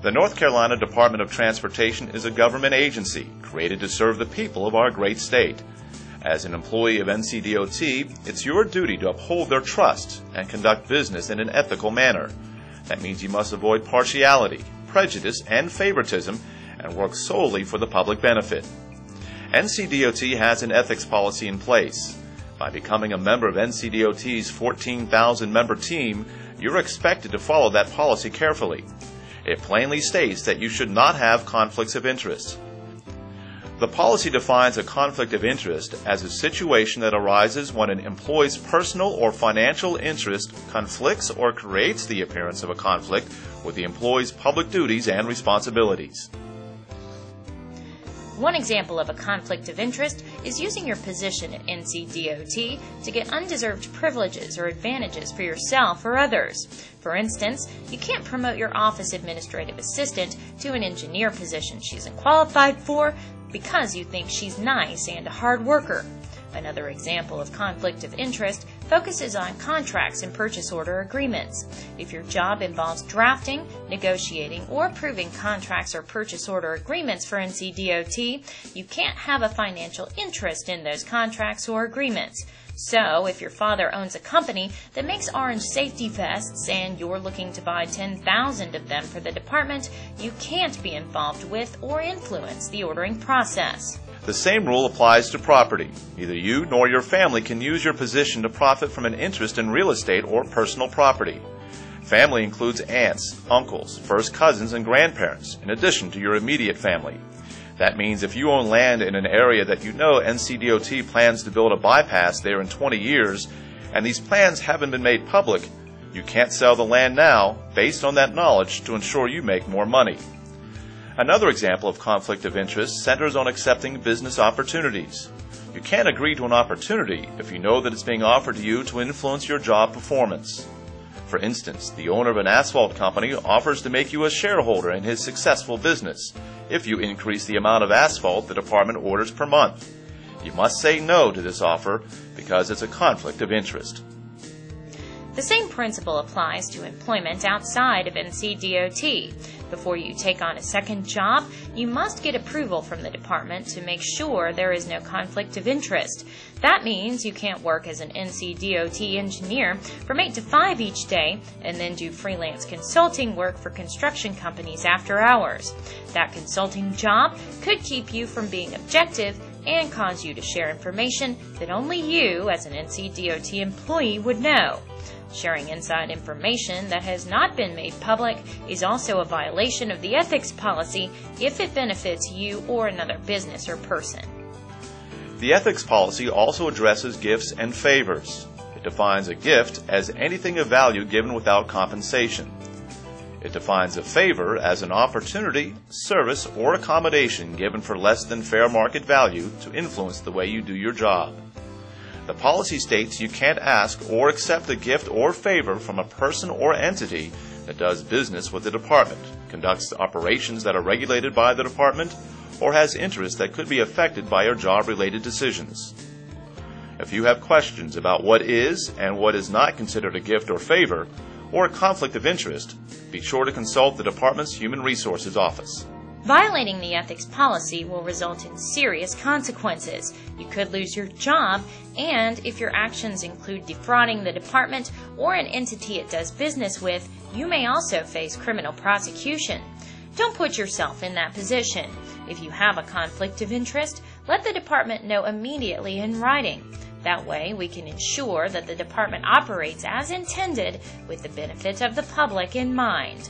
The North Carolina Department of Transportation is a government agency created to serve the people of our great state. As an employee of NCDOT, it's your duty to uphold their trust and conduct business in an ethical manner. That means you must avoid partiality, prejudice, and favoritism and work solely for the public benefit. NCDOT has an ethics policy in place. By becoming a member of NCDOT's 14,000-member team, you're expected to follow that policy carefully. It plainly states that you should not have conflicts of interest. The policy defines a conflict of interest as a situation that arises when an employee's personal or financial interest conflicts or creates the appearance of a conflict with the employee's public duties and responsibilities. One example of a conflict of interest is using your position at NCDOT to get undeserved privileges or advantages for yourself or others. For instance, you can't promote your office administrative assistant to an engineer position she isn't qualified for because you think she's nice and a hard worker. Another example of conflict of interest focuses on contracts and purchase order agreements. If your job involves drafting, negotiating, or approving contracts or purchase order agreements for NCDOT, you can't have a financial interest in those contracts or agreements. So, if your father owns a company that makes orange safety vests and you're looking to buy 10,000 of them for the department, you can't be involved with or influence the ordering process. The same rule applies to property. Neither you nor your family can use your position to profit from an interest in real estate or personal property. Family includes aunts, uncles, first cousins, and grandparents, in addition to your immediate family. That means if you own land in an area that you know NCDOT plans to build a bypass there in 20 years, and these plans haven't been made public, you can't sell the land now based on that knowledge to ensure you make more money. Another example of conflict of interest centers on accepting business opportunities. You can't agree to an opportunity if you know that it's being offered to you to influence your job performance. For instance, the owner of an asphalt company offers to make you a shareholder in his successful business if you increase the amount of asphalt the department orders per month. You must say no to this offer because it's a conflict of interest. The same principle applies to employment outside of NCDOT. Before you take on a second job, you must get approval from the department to make sure there is no conflict of interest. That means you can't work as an NCDOT engineer from 8 to 5 each day and then do freelance consulting work for construction companies after hours. That consulting job could keep you from being objective and cause you to share information that only you, as an NCDOT employee, would know. Sharing inside information that has not been made public is also a violation of the ethics policy if it benefits you or another business or person. The ethics policy also addresses gifts and favors. It defines a gift as anything of value given without compensation. It defines a favor as an opportunity, service, or accommodation given for less than fair market value to influence the way you do your job. The policy states you can't ask or accept a gift or favor from a person or entity that does business with the department, conducts operations that are regulated by the department, or has interests that could be affected by your job-related decisions. If you have questions about what is and what is not considered a gift or favor, or a conflict of interest, be sure to consult the department's Human Resources Office. Violating the ethics policy will result in serious consequences. You could lose your job, and if your actions include defrauding the department or an entity it does business with, you may also face criminal prosecution. Don't put yourself in that position. If you have a conflict of interest, let the department know immediately in writing. That way, we can ensure that the department operates as intended with the benefit of the public in mind.